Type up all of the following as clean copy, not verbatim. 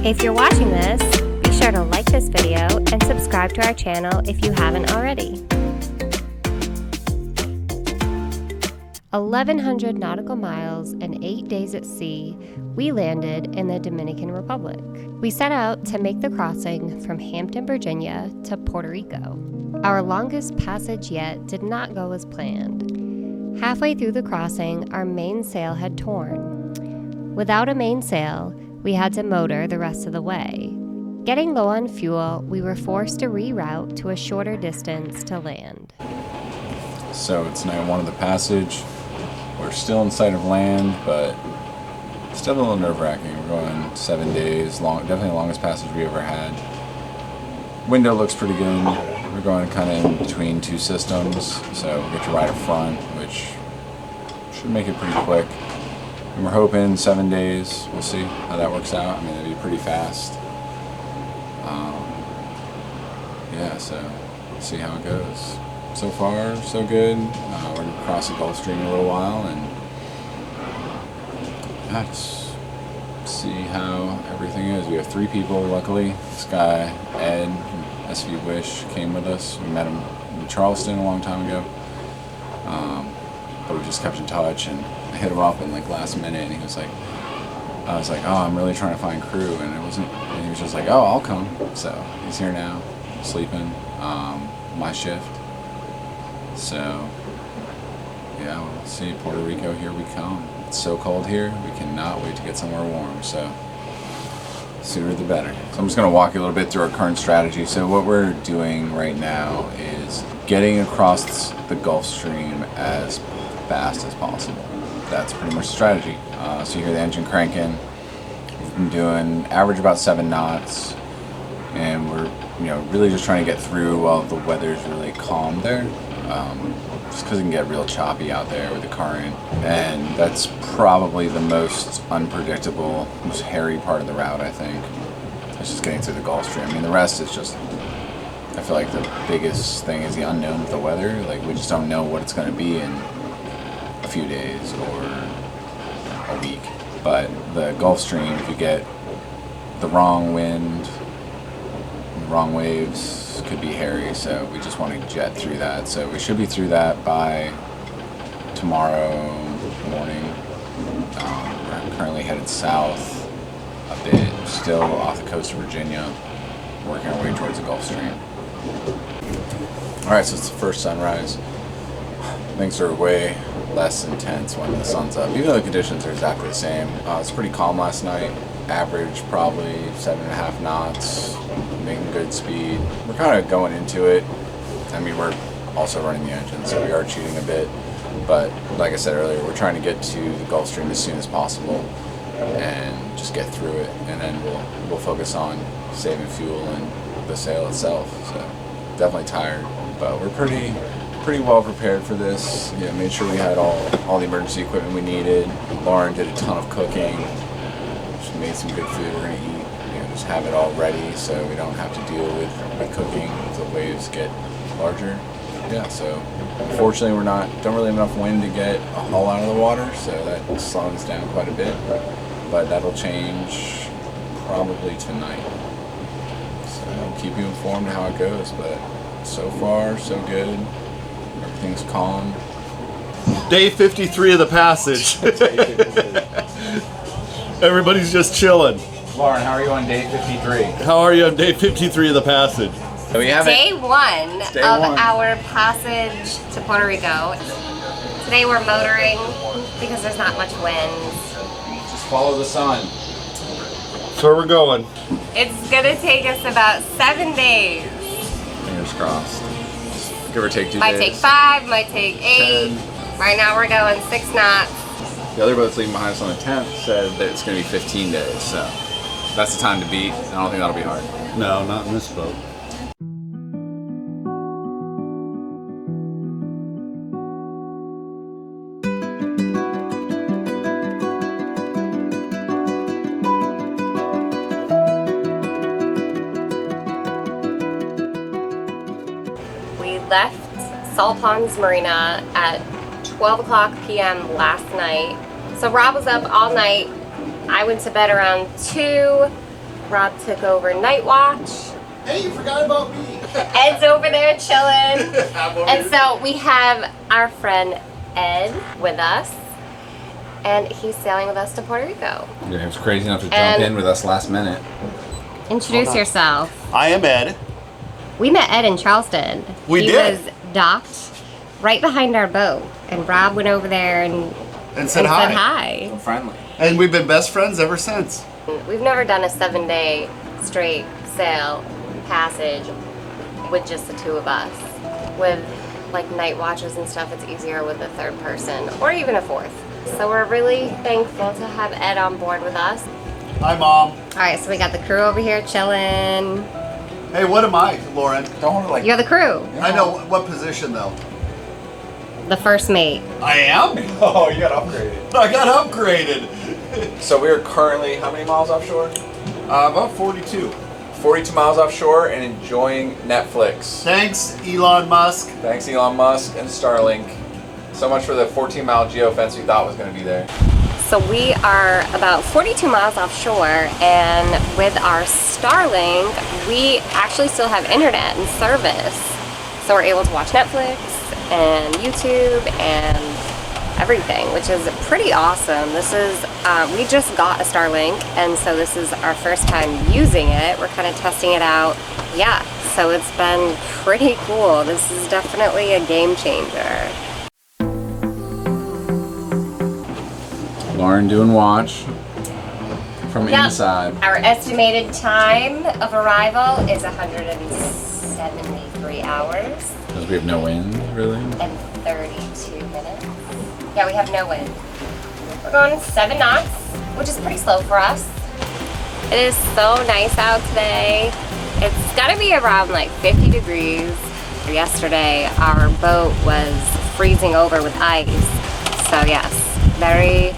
If you're watching this, be sure to like this video and subscribe to our channel if you haven't already. 1,100 nautical miles and 8 days at sea, we landed in the Dominican Republic. We set out to make the crossing from Hampton, Virginia to Puerto Rico. Our longest passage yet did not go as planned. Halfway through the crossing, our mainsail had torn. Without a mainsail, we had to motor the rest of the way. Getting low on fuel, we were forced to reroute to a shorter distance to land. So it's night one of the passage. We're still in sight of land, but still a little nerve-wracking. We're going 7 days, long, definitely the longest passage we ever had. Window looks pretty good. We're going kind of in between two systems, so we get to ride a front, which should make it pretty quick. And we're hoping 7 days. We'll see how that works out. I mean, it'd be pretty fast. Yeah, so we'll see how it goes. So far, so good. We're going to cross the Gulf Stream in a little while, and let's see how everything is. We have 3 people, luckily. This guy, Ed, from SV Wish, came with us. We met him in Charleston a long time ago. But we just kept in touch, and I hit him up in like last minute, and he was like, I was like, oh, I'm really trying to find crew, and it wasn't, and he was just like, oh, I'll come. So he's here now, sleeping, my shift. So yeah, we'll see. Puerto Rico, here we come. It's so cold here, we cannot wait to get somewhere warm, so sooner the better. So I'm just going to walk you a little bit through our current strategy. So what we're doing right now is getting across the Gulf Stream as fast as possible. That's pretty much the strategy. So you hear the engine cranking. We've been doing average about 7 knots, and we're really just trying to get through while the weather's really calm there. Just because it can get real choppy out there with the current, and that's probably the most unpredictable, most hairy part of the route, I think. It's just getting through the Gulf Stream. I mean, the rest is just, I feel like the biggest thing is the unknown with the weather. Like, we just don't know what it's going to be in a few days or a week. But the Gulf Stream, if you get the wrong wind, the wrong waves, could be hairy, so we just want to jet through that. So we should be through that by tomorrow morning. We're currently headed south a bit, still off the coast of Virginia, working our way towards the Gulf Stream. Alright, so it's the first sunrise. Things are way less intense when the sun's up, even though the conditions are exactly the same. It's pretty calm last night. Average probably 7.5 knots, making good speed. We're kind of going into it. I mean, we're also running the engine, so we are cheating a bit. But like I said earlier, we're trying to get to the Gulf Stream as soon as possible and just get through it, and then we'll focus on saving fuel and the sail itself. So definitely tired, but we're pretty well prepared for this. Yeah, made sure we had all the emergency equipment we needed. Lauren did a ton of cooking. She made some good food we're gonna eat. Just have it all ready so we don't have to deal with cooking if the waves get larger. Yeah, so unfortunately don't really have enough wind to get a hull out of the water, so that slows us down quite a bit. But that'll change probably tonight. So I'll keep you informed of how it goes, but so far so good. Everything's calm. Day 53 of the passage. Everybody's just chilling. Lauren, how are you on day 53? How are you on day 53 of the passage? So we have Day one of our passage to Puerto Rico. Today we're motoring because there's not much wind. Just follow the sun. That's where we're going. It's gonna take us about 7 days. Fingers crossed. Give or take 2 days. Might take 5, might take 8. 10. Right now we're going 6 knots. The other boat's leaving behind us on the 10th said that it's going to be 15 days, so that's the time to beat. I don't think that'll be hard. No, not in this boat. We left Salt Ponds Marina at 12 o'clock p.m. last night. So Rob was up all night. I went to bed around 2. Rob took over night watch. Hey, you forgot about me. Ed's over there chilling. And so we have our friend Ed with us. And he's sailing with us to Puerto Rico. Yeah, he was crazy enough to jump in with us last minute. Introduce yourself. I am Ed. We met Ed in Charleston. We he did. was docked right behind our boat. And Rob went over there and Said hi. said hi. So friendly. And we've been best friends ever since. We've never done a 7-day straight sail passage with just the two of us. With like night watches and stuff, it's easier with a third person or even a fourth. So we're really thankful to have Ed on board with us. Hi, Mom. All right, so we got the crew over here chilling. Hey, what am I, Lauren? Don't like. You're the crew, I know. What position, though? the first mate. I am? Oh, you got upgraded. I got upgraded. So we are currently how many miles offshore? About 42. 42 miles offshore and enjoying Netflix. Thanks, Elon Musk. Thanks, Elon Musk and Starlink. So much for the 14-mile geofence we thought was going to be there. So we are about 42 miles offshore, and with our Starlink, we actually still have internet and service. So we're able to watch Netflix and YouTube and everything, which is pretty awesome. This is, we just got a Starlink, and so this is our first time using it. We're kind of testing it out. Yeah, so it's been pretty cool. This is definitely a game changer. Lauren doing watch from inside. Our estimated time of arrival is 173 hours Because we have no wind, really. and 32 minutes. Yeah, we have no wind. We're going 7 knots, which is pretty slow for us. It is so nice out today. It's gotta be around like 50 degrees. Yesterday, our boat was freezing over with ice. So yes, very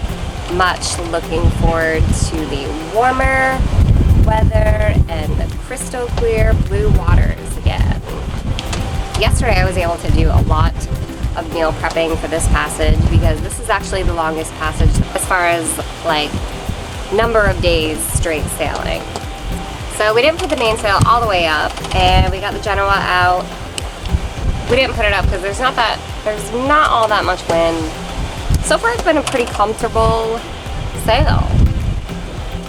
much looking forward to the warmer weather and the crystal clear blue waters again. Yesterday I was able to do a lot of meal prepping for this passage because this is actually the longest passage as far as like number of days straight sailing. So we didn't put the mainsail all the way up, and we got the Genoa out. We didn't put it up because there's not all that much wind. So far it's been a pretty comfortable sail.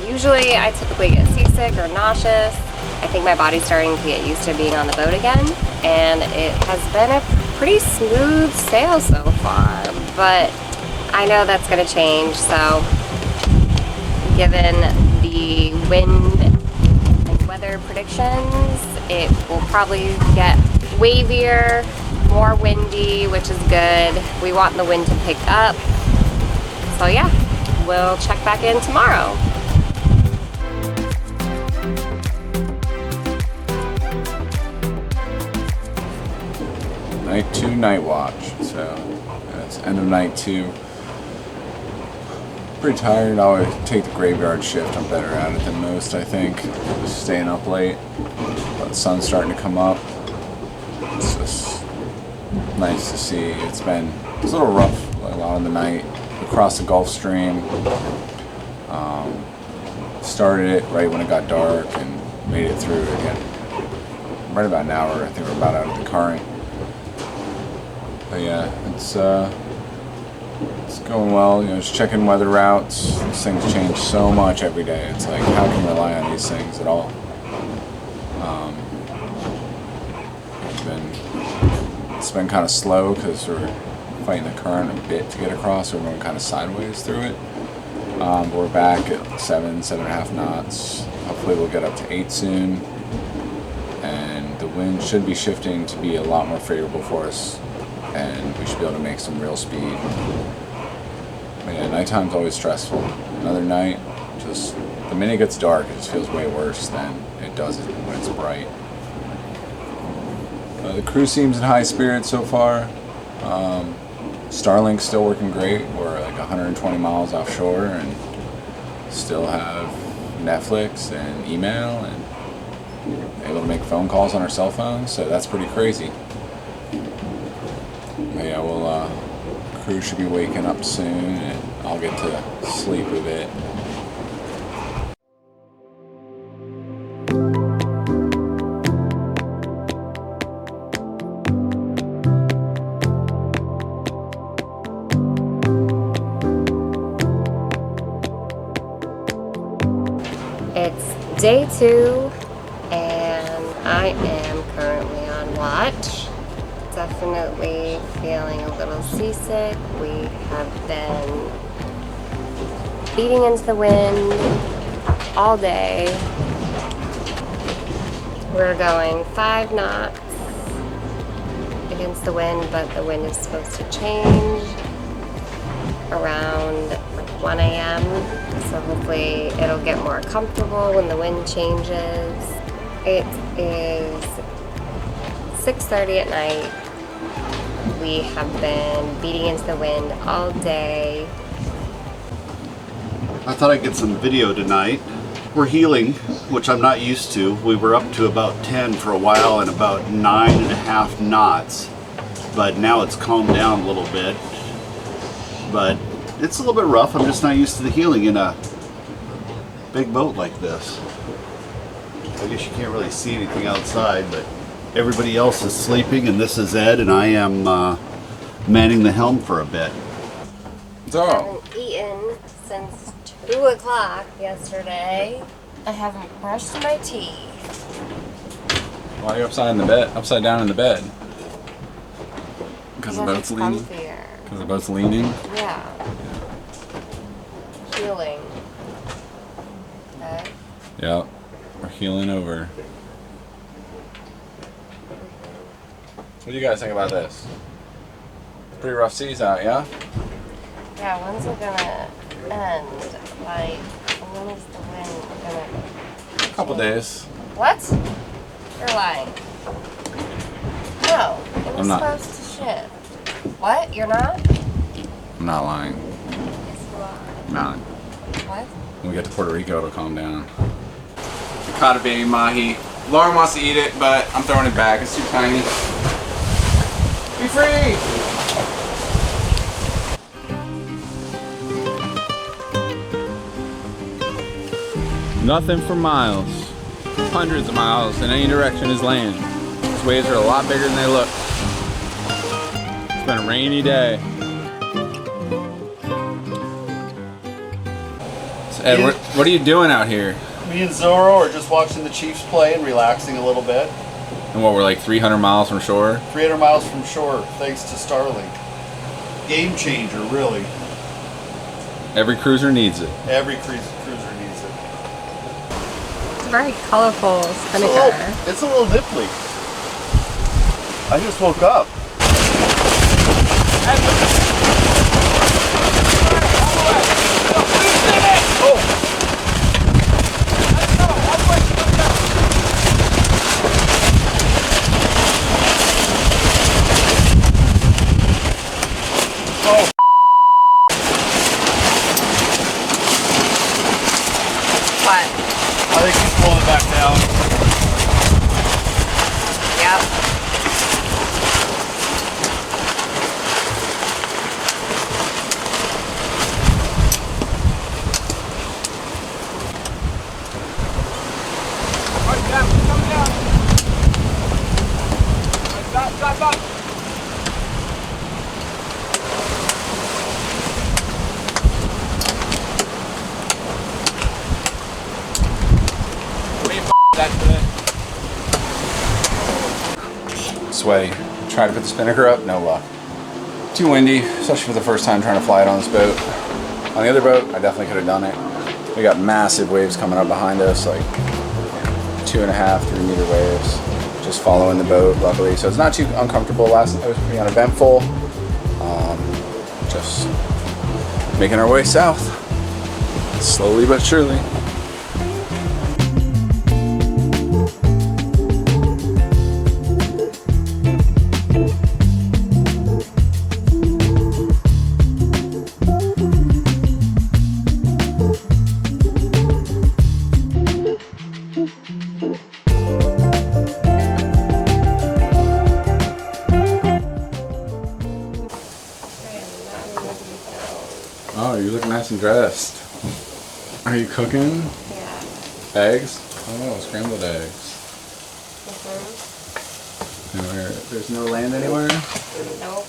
Usually I typically get seasick or nauseous. I think my body's starting to get used to being on the boat again, and it has been a pretty smooth sail so far, but I know that's going to change. So given the wind and weather predictions, it will probably get wavier, more windy, which is good. We want the wind to pick up. So yeah, we'll check back in tomorrow. Night 2 night watch. So that's end of night 2. Pretty tired. I always take the graveyard shift. I'm better at it than most, I think. Just staying up late. But the sun's starting to come up. It's just nice to see. It's a little rough a lot of the night across the Gulf Stream. Started it right when it got dark and made it through again. Right about an hour. I think we're about out of the current. But yeah, it's going well. You know, just checking weather routes. These things change so much every day. It's like, how can you rely on these things at all? It's been kind of slow because we're fighting the current a bit to get across. So we're going kind of sideways through it. But we're back at 7.5 knots. Hopefully we'll get up to 8 soon. And the wind should be shifting to be a lot more favorable for us. And we should be able to make some real speed. But yeah, nighttime's always stressful. Another night, just the minute it gets dark, it just feels way worse than it does when it's bright. The crew seems in high spirits so far. Starlink's still working great. We're like 120 miles offshore and still have Netflix and email and able to make phone calls on our cell phones, so that's pretty crazy. But yeah, crew should be waking up soon and I'll get to sleep a bit. It's day 2 and I am currently on watch. Definitely feeling a little seasick. We have been beating into the wind all day. We're going 5 knots against the wind, but the wind is supposed to change around like 1 a.m. So hopefully it'll get more comfortable when the wind changes. It is 6:30 at night. We have been beating into the wind all day. I thought I'd get some video tonight. We're heeling, which I'm not used to. We were up to about 10 for a while and about 9.5 knots. But now it's calmed down a little bit. But it's a little bit rough. I'm just not used to the heeling in a big boat like this. I guess you can't really see anything outside, but everybody else is sleeping, and this is Ed, and I am manning the helm for a bit. So, I haven't eaten since 2 o'clock yesterday. I haven't brushed my teeth. why are you upside down in the bed? Because the boat's leaning? Comfier. Because the boat's leaning? Yeah. Healing. Okay. Yeah, we're heeling over. What do you guys think about this? Pretty rough seas out, yeah? Yeah, when's it gonna end? Like, when is the wind gonna... Couple days. What? You're lying. No, it was I'm not. supposed to shift. What? You're not? I'm not lying. Yes, you are. I'm not. What? When we get to Puerto Rico, it'll calm down. Caught a baby mahi. Lauren wants to eat it, but I'm throwing it back. It's too tiny. Be free! Nothing for miles. Hundreds of miles in any direction is land. These waves are a lot bigger than they look. It's been a rainy day. So Ed, what are you doing out here? Me and Zorro are just watching the Chiefs play and relaxing a little bit. And what, we're like 300 miles from shore? 300 miles from shore, thanks to Starlink. Game changer, really. Every cruiser needs it. Every cruiser needs it. It's a very colorful spinnaker. It's a little nipply. I just woke up. What? I think he's pulling it back down. Yep. Stop. Sway. Try to put the spinnaker up, no luck. Too windy, especially for the first time trying to fly it on this boat. On the other boat, I definitely could have done it. We got massive waves coming up behind us, like 2.5, 3 meter waves. Just following the boat, luckily. So it's not too uncomfortable. Last night was pretty uneventful. Just making our way south, slowly but surely. Oh, you look nice and dressed. Are you cooking? Yeah. Eggs? Oh, scrambled eggs. There's no land anywhere? Nope.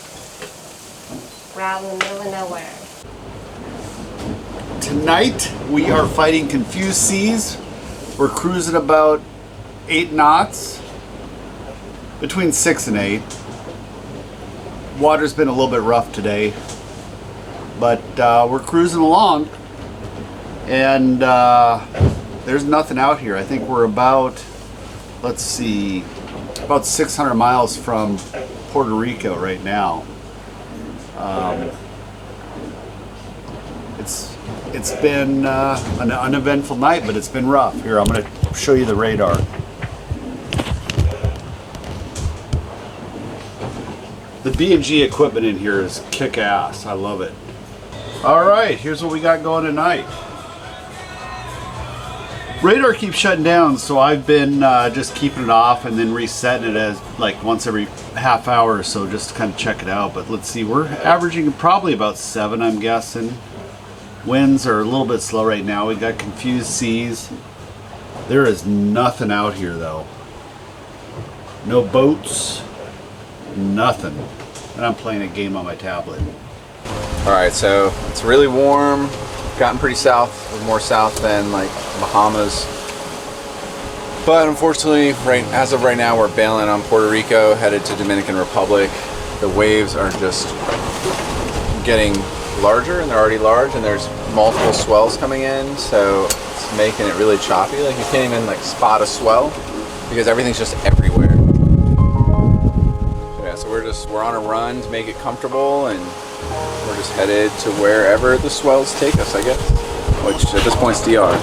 We're out in the middle of nowhere. Tonight, we are fighting confused seas We're cruising about 8 knots, between 6 and 8. Water's been a little bit rough today, but we're cruising along, and there's nothing out here. I think we're about, let's see, about 600 miles from Puerto Rico right now. It's been an uneventful night, but it's been rough. Here, I'm going to show you the radar. The B&G equipment in here is kick-ass. I love it. All right, here's what we got going tonight. Radar keeps shutting down, so I've been just keeping it off and then resetting it as like once every half hour or so just to kind of check it out. But let's see, we're averaging probably about 7, I'm guessing. Winds are a little bit slow right now. We got confused seas. There is nothing out here though. No boats, nothing. And I'm playing a game on my tablet. Alright, so it's really warm. Gotten pretty south, more south than like Bahamas. But unfortunately, as of right now, we're bailing on Puerto Rico, headed to Dominican Republic. The waves are just getting larger, and they're already large, and there's multiple swells coming in, so it's making it really choppy. Like you can't even like spot a swell because everything's just everywhere. Yeah, so we're on a run to make it comfortable, and we're just headed to wherever the swells take us, I guess, which at this point is DR.